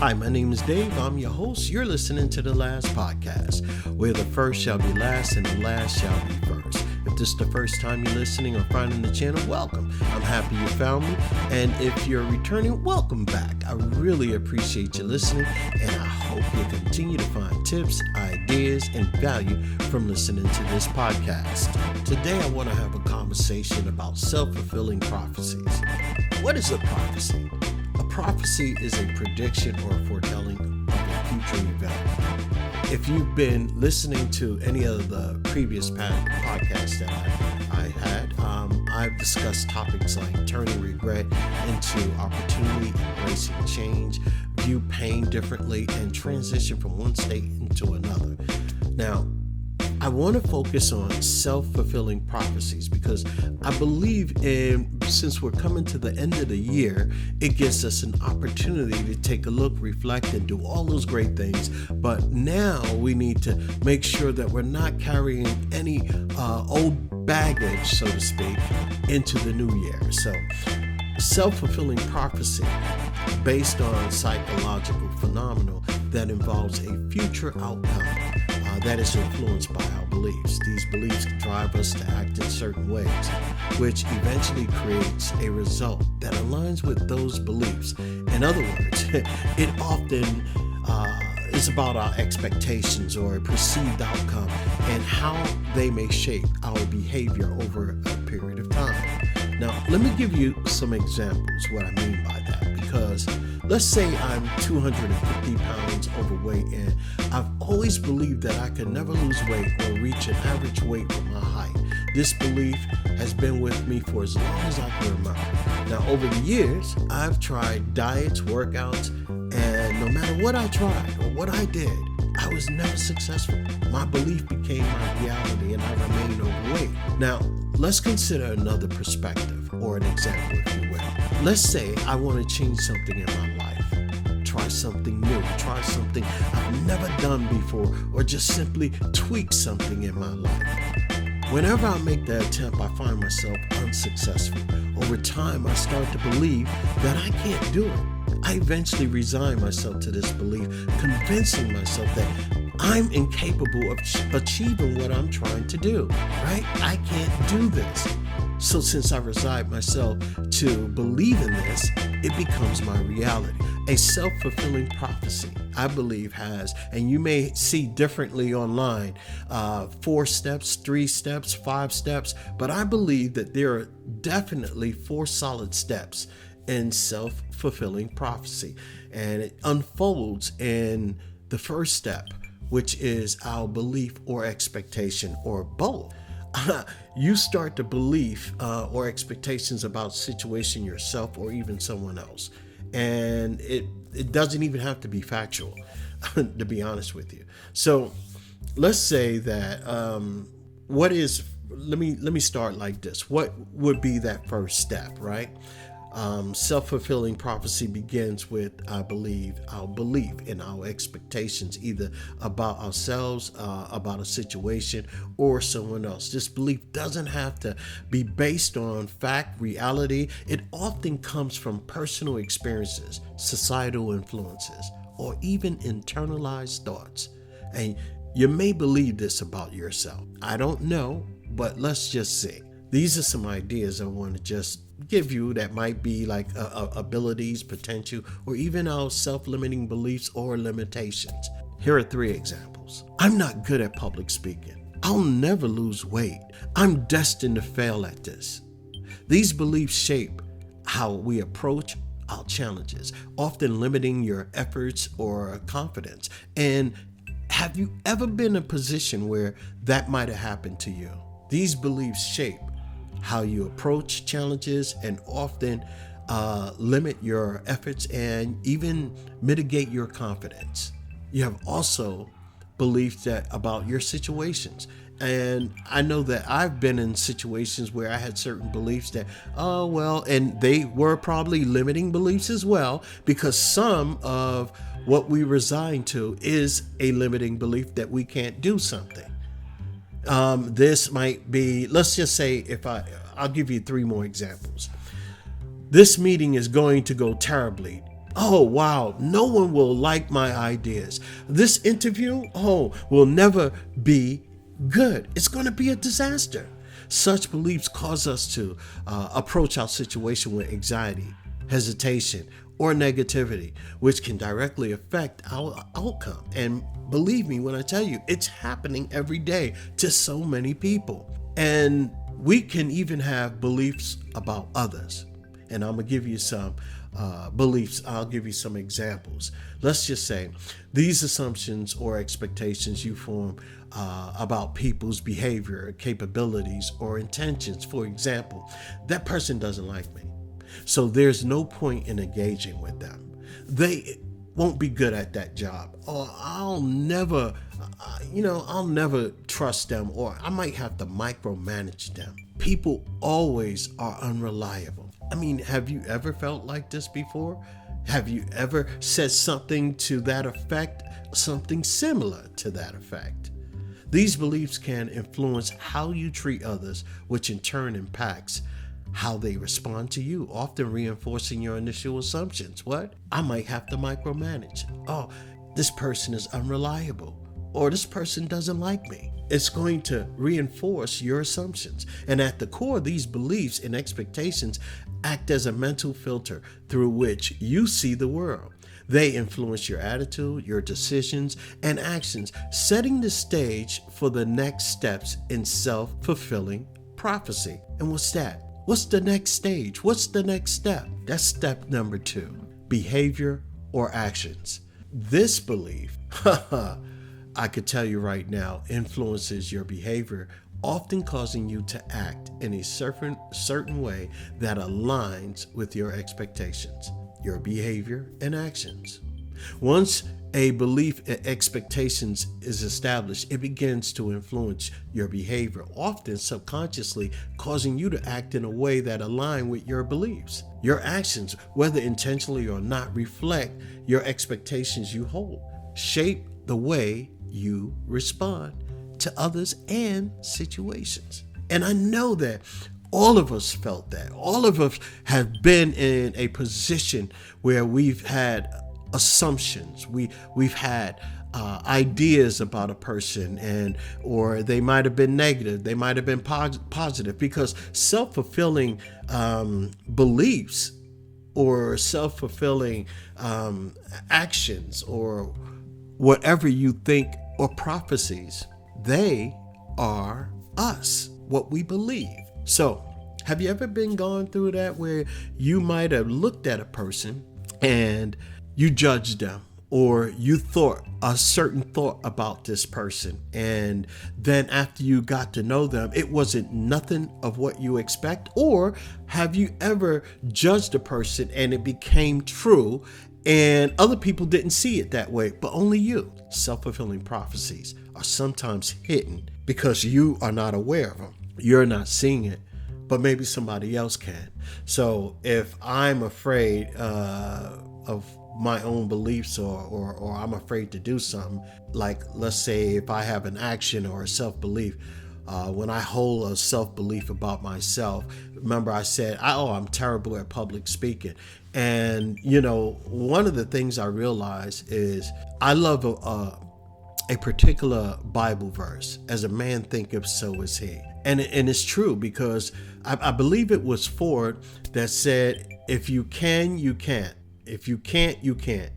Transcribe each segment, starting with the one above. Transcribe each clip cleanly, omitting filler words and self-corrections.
Hi, my name is Dave. I'm your host. You're listening to The Last Podcast, where the first shall be last and the last shall be first. If this is the first time you're listening or finding the channel, welcome. I'm happy you found me. And if you're returning, welcome back. I really appreciate you listening, and I hope you continue to find tips, ideas, and value from listening to this podcast. Today, I want to have a conversation about self-fulfilling prophecies. What is a prophecy? A prophecy is a prediction or a foretelling of a future event. If you've been listening to any of the previous podcasts that I had, I've discussed topics like turning regret into opportunity, embracing change, view pain differently, and transition from one state into another. Now, I want to focus on self-fulfilling prophecies because I believe since we're coming to the end of the year, it gives us an opportunity to take a look, reflect, and do all those great things. But now we need to make sure that we're not carrying any old baggage, so to speak, into the new year. So self-fulfilling prophecy based on psychological phenomenon that involves a future outcome that is influenced by our beliefs. These beliefs drive us to act in certain ways, which eventually creates a result that aligns with those beliefs. In other words, it often is about our expectations or a perceived outcome and how they may shape our behavior over a period of time. Now, let me give you some examples what I mean by that, because let's say I'm 250 pounds overweight and I've always believed that I could never lose weight or reach an average weight for my height. This belief has been with me for as long as I can remember. Now, over the years, I've tried diets, workouts, and no matter what I tried or what I did, I was never successful. My belief became my reality and I remained overweight. Now, let's consider another perspective or an example, if you will. Let's say I want to change something in my life. Try something new. Try something I've never done before, or just simply tweak something in my life. Whenever I make that attempt, I find myself unsuccessful. Over time, I start to believe that I can't do it. I eventually resign myself to this belief, convincing myself that I'm incapable of achieving what I'm trying to do, right? I can't do this. So since I resigned myself to believe in this, it becomes my reality. A self-fulfilling prophecy, I believe, has, and you may see differently online, 4 steps, 3 steps, 5 steps, but I believe that there are definitely 4 solid steps in self-fulfilling prophecy. And it unfolds in the first step, which is our belief or expectation, or both. You start to believe or expectations about situation yourself or even someone else. And it doesn't even have to be factual, to be honest with you. So let's say that let me start like this. What would be that first step, right? Self-fulfilling prophecy begins with, I believe, our belief in our expectations, either about ourselves, about a situation, or someone else. This belief doesn't have to be based on fact, reality. It often comes from personal experiences, societal influences, or even internalized thoughts. And you may believe this about yourself. I don't know, but let's just see. These are some ideas I want to just give you that might be like abilities, potential, or even our self-limiting beliefs or limitations. Here are 3 examples. I'm not good at public speaking. I'll never lose weight. I'm destined to fail at this. These beliefs shape how we approach our challenges, often limiting your efforts or confidence. And have you ever been in a position where that might have happened to you? These beliefs shape how you approach challenges and often limit your efforts and even mitigate your confidence. You have also beliefs that about your situations. And I know that I've been in situations where I had certain beliefs that, and they were probably limiting beliefs as well, because some of what we resign to is a limiting belief that we can't do something. This might be, let's just say, I'll give you 3 more examples. This meeting is going to go terribly. Oh, wow, no one will like my ideas. This interview, will never be good. It's going to be a disaster. Such beliefs cause us to approach our situation with anxiety, hesitation, or negativity, which can directly affect our outcome. And believe me when I tell you, it's happening every day to so many people. And we can even have beliefs about others. And I'm going to give you some beliefs. I'll give you some examples. Let's just say these assumptions or expectations you form about people's behavior, capabilities, or intentions. For example, that person doesn't like me, so there's no point in engaging with them. They won't be good at that job, or I'll never trust them, or I might have to micromanage them. People always are unreliable. I mean, have you ever felt like this before? Have you ever said something to that effect, something similar to that effect? These beliefs can influence how you treat others, which in turn impacts how they respond to you, often reinforcing your initial assumptions. What? I might have to micromanage. Oh, this person is unreliable, or this person doesn't like me. It's going to reinforce your assumptions. And at the core, these beliefs and expectations act as a mental filter through which you see the world. They influence your attitude, your decisions, and actions, setting the stage for the next steps in self-fulfilling prophecy. And what's that? What's the next stage? What's the next step? That's step number 2, behavior or actions. This belief, I could tell you right now, influences your behavior, often causing you to act in a certain way that aligns with your expectations, your behavior, and actions. Once a belief and expectations is established, it begins to influence your behavior, often subconsciously causing you to act in a way that aligns with your beliefs. Your actions, whether intentionally or not, reflect your expectations you hold, shape the way you respond to others and situations. And I know that all of us felt that. All of us have been in a position where we've had assumptions. We've had ideas about a person, or they might have been negative, they might have been positive, because self-fulfilling beliefs or self-fulfilling actions, or whatever you think, or prophecies, they are us, what we believe. So, have you ever been going through that where you might have looked at a person and you judged them, or you thought a certain thought about this person, and then after you got to know them, it wasn't nothing of what you expect? Or have you ever judged a person and it became true, and other people didn't see it that way, but only you? Self-fulfilling prophecies are sometimes hidden because you are not aware of them. You're not seeing it, but maybe somebody else can. So if I'm afraid of my own beliefs, or I'm afraid to do something, like let's say if I have an action or a self-belief, when I hold a self-belief about myself, remember I said, I'm terrible at public speaking. And, one of the things I realized is I love a particular Bible verse. As a man thinketh, so is he. And it's true, because I believe it was Ford that said, if you can, you can't. If you can't, you can't.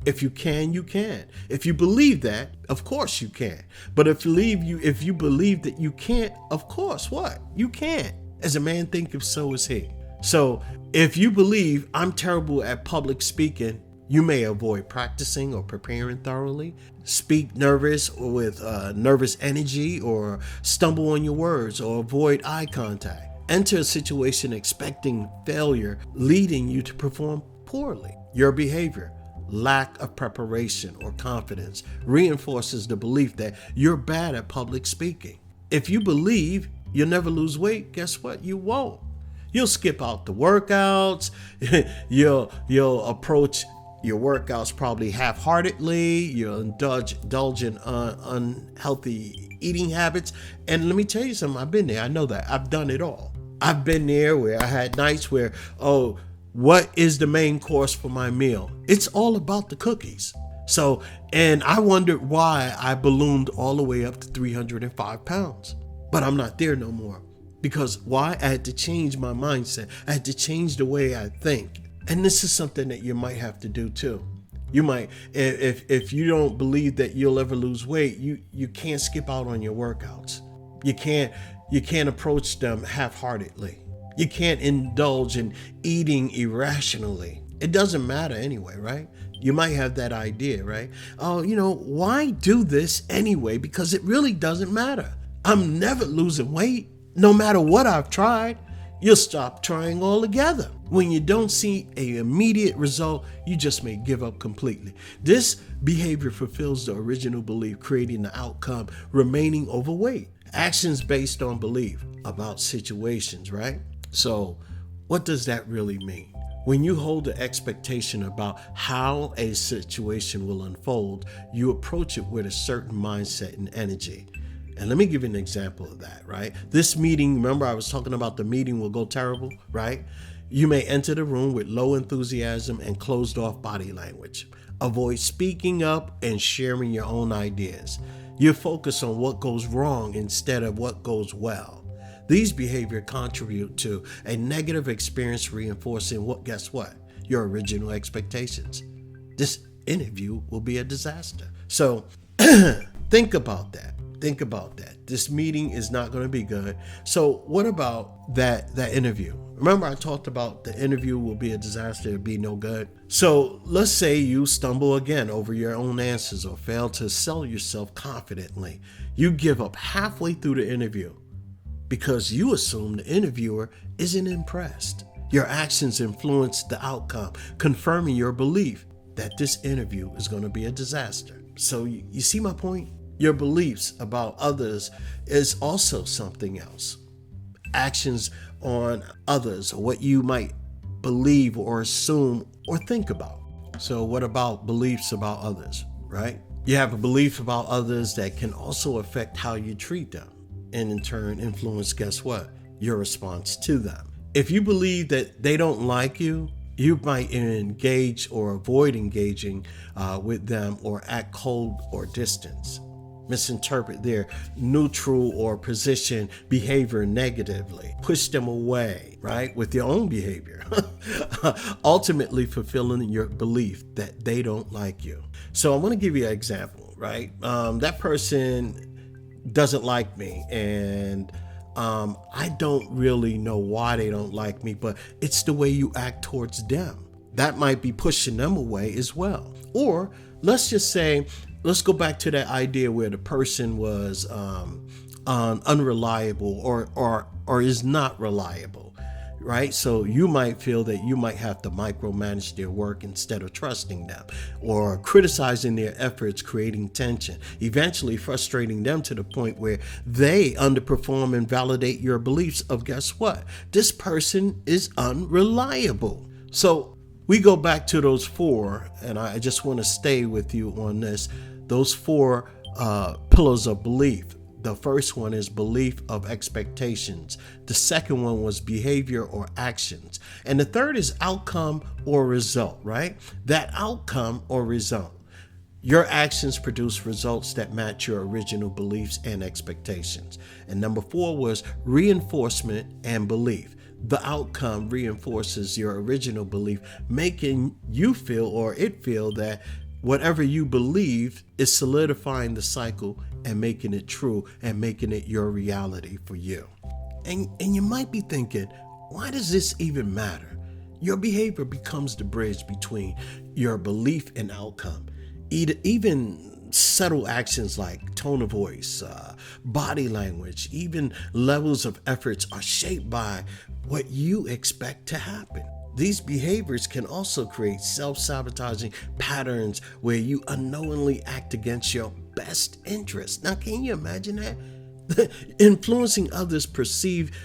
If you can, you can. If you believe that, of course you can. But if you believe that you can't, of course what? You can't. As a man thinketh, so is he. So if you believe I'm terrible at public speaking, you may avoid practicing or preparing thoroughly, speak nervous or with nervous energy, or stumble on your words, or avoid eye contact. Enter a situation expecting failure, leading you to perform poorly. Your behavior, lack of preparation or confidence, reinforces the belief that you're bad at public speaking. If you believe you'll never lose weight, guess what? You won't. You'll skip out the workouts. You'll approach your workouts probably half-heartedly. You'll indulge in unhealthy eating habits. And let me tell you something, I've been there. I know that. I've done it all. I've been there where I had nights where, what is the main course for my meal? It's all about the cookies. So, and I wondered why I ballooned all the way up to 305 pounds, but I'm not there no more. Because why? I had to change my mindset. I had to change the way I think. And this is something that you might have to do too. You might, if you don't believe that you'll ever lose weight, you can't skip out on your workouts. You can't approach them half-heartedly. You can't indulge in eating irrationally. It doesn't matter anyway, right? You might have that idea, right? Oh, why do this anyway? Because it really doesn't matter. I'm never losing weight, no matter what I've tried. You'll stop trying altogether. When you don't see an immediate result, you just may give up completely. This behavior fulfills the original belief, creating the outcome, remaining overweight. Actions based on belief about situations, right? So what does that really mean? When you hold the expectation about how a situation will unfold, you approach it with a certain mindset and energy. And let me give you an example of that, right? This meeting, remember I was talking about the meeting will go terrible, right? You may enter the room with low enthusiasm and closed off body language. Avoid speaking up and sharing your own ideas. You focus on what goes wrong instead of what goes well. These behaviors contribute to a negative experience, reinforcing guess what? Your original expectations. This interview will be a disaster. So think about that. Think about that. This meeting is not going to be good. So what about that interview? Remember I talked about the interview will be a disaster, it'll be no good. So let's say you stumble again over your own answers or fail to sell yourself confidently. You give up halfway through the interview because you assume the interviewer isn't impressed. Your actions influence the outcome, confirming your belief that this interview is going to be a disaster. So you see my point? Your beliefs about others is also something else. Actions on others, or what you might believe or assume or think about. So what about beliefs about others, right? You have a belief about others that can also affect how you treat them, and in turn influence, guess what? Your response to them. If you believe that they don't like you, you might engage or avoid engaging with them or act cold or distant. Misinterpret their neutral or position behavior negatively. Push them away, right? With your own behavior. Ultimately fulfilling your belief that they don't like you. So I want to give you an example, right? That person doesn't like me, and I don't really know why they don't like me, but it's the way you act towards them. That might be pushing them away as well. Or let's just say, let's go back to that idea where the person was unreliable or is not reliable, right? So you might feel that you might have to micromanage their work instead of trusting them, or criticizing their efforts, creating tension, eventually frustrating them to the point where they underperform and validate your beliefs of, guess what? This person is unreliable. So we go back to those four, and I just want to stay with you on this. Those four pillars of belief. The first one is belief of expectations. The second one was behavior or actions. And the third is outcome or result, right? That outcome or result. Your actions produce results that match your original beliefs and expectations. And number four was reinforcement and belief. The outcome reinforces your original belief, making you feel or it feel that whatever you believe is solidifying the cycle and making it true and making it your reality for you. And you might be thinking, why does this even matter? Your behavior becomes the bridge between your belief and outcome. Even subtle actions like tone of voice, body language, even levels of efforts are shaped by what you expect to happen. These behaviors can also create self-sabotaging patterns where you unknowingly act against your best interest. Now, can you imagine that? Influencing others perceive,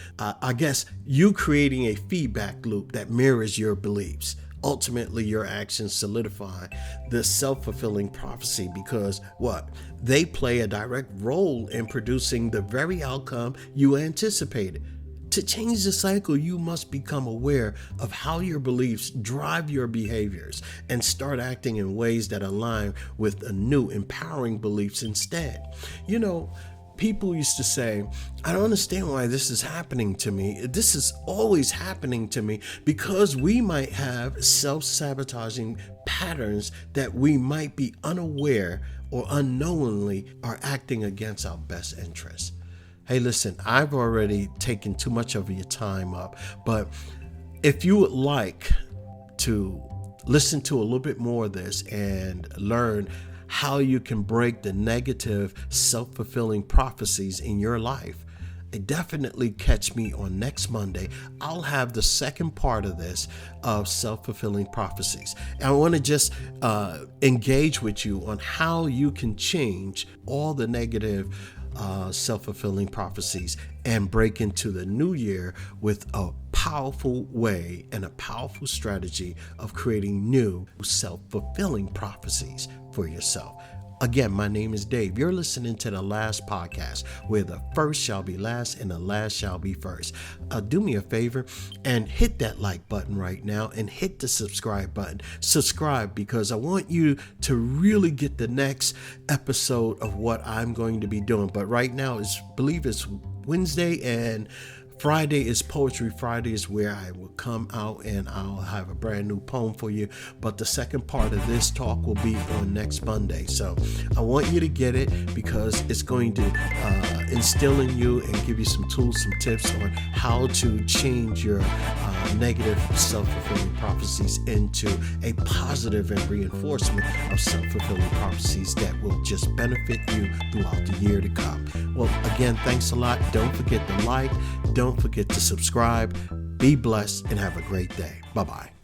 you creating a feedback loop that mirrors your beliefs. Ultimately, your actions solidify the self-fulfilling prophecy because what? They play a direct role in producing the very outcome you anticipated. To change the cycle, you must become aware of how your beliefs drive your behaviors and start acting in ways that align with a new, empowering beliefs instead. You know, people used to say, I don't understand why this is happening to me. This is always happening to me, because we might have self-sabotaging patterns that we might be unaware or unknowingly are acting against our best interests. Hey, listen, I've already taken too much of your time up, but if you would like to listen to a little bit more of this and learn how you can break the negative self-fulfilling prophecies in your life, definitely catch me on next Monday. I'll have the second part of this of self-fulfilling prophecies. And I want to just engage with you on how you can change all the negative self-fulfilling prophecies and break into the new year with a powerful way and a powerful strategy of creating new self-fulfilling prophecies for yourself. Again, my name is Dave. You're listening to The Last Podcast, where the first shall be last and the last shall be first. Do me a favor and hit that like button right now and hit the subscribe button. Subscribe, because I want you to really get the next episode of what I'm going to be doing. But right now, I believe it's Wednesday, and Friday is Poetry Fridays, where I will come out and I'll have a brand new poem for you. But the second part of this talk will be on next Monday. So I want you to get it, because it's going to instill in you and give you some tools, some tips on how to change your negative self-fulfilling prophecies into a positive and reinforcement of self-fulfilling prophecies that will just benefit you throughout the year to come. Well, again, thanks a lot. Don't forget to like. Don't forget to subscribe. Be blessed and have a great day. Bye-bye.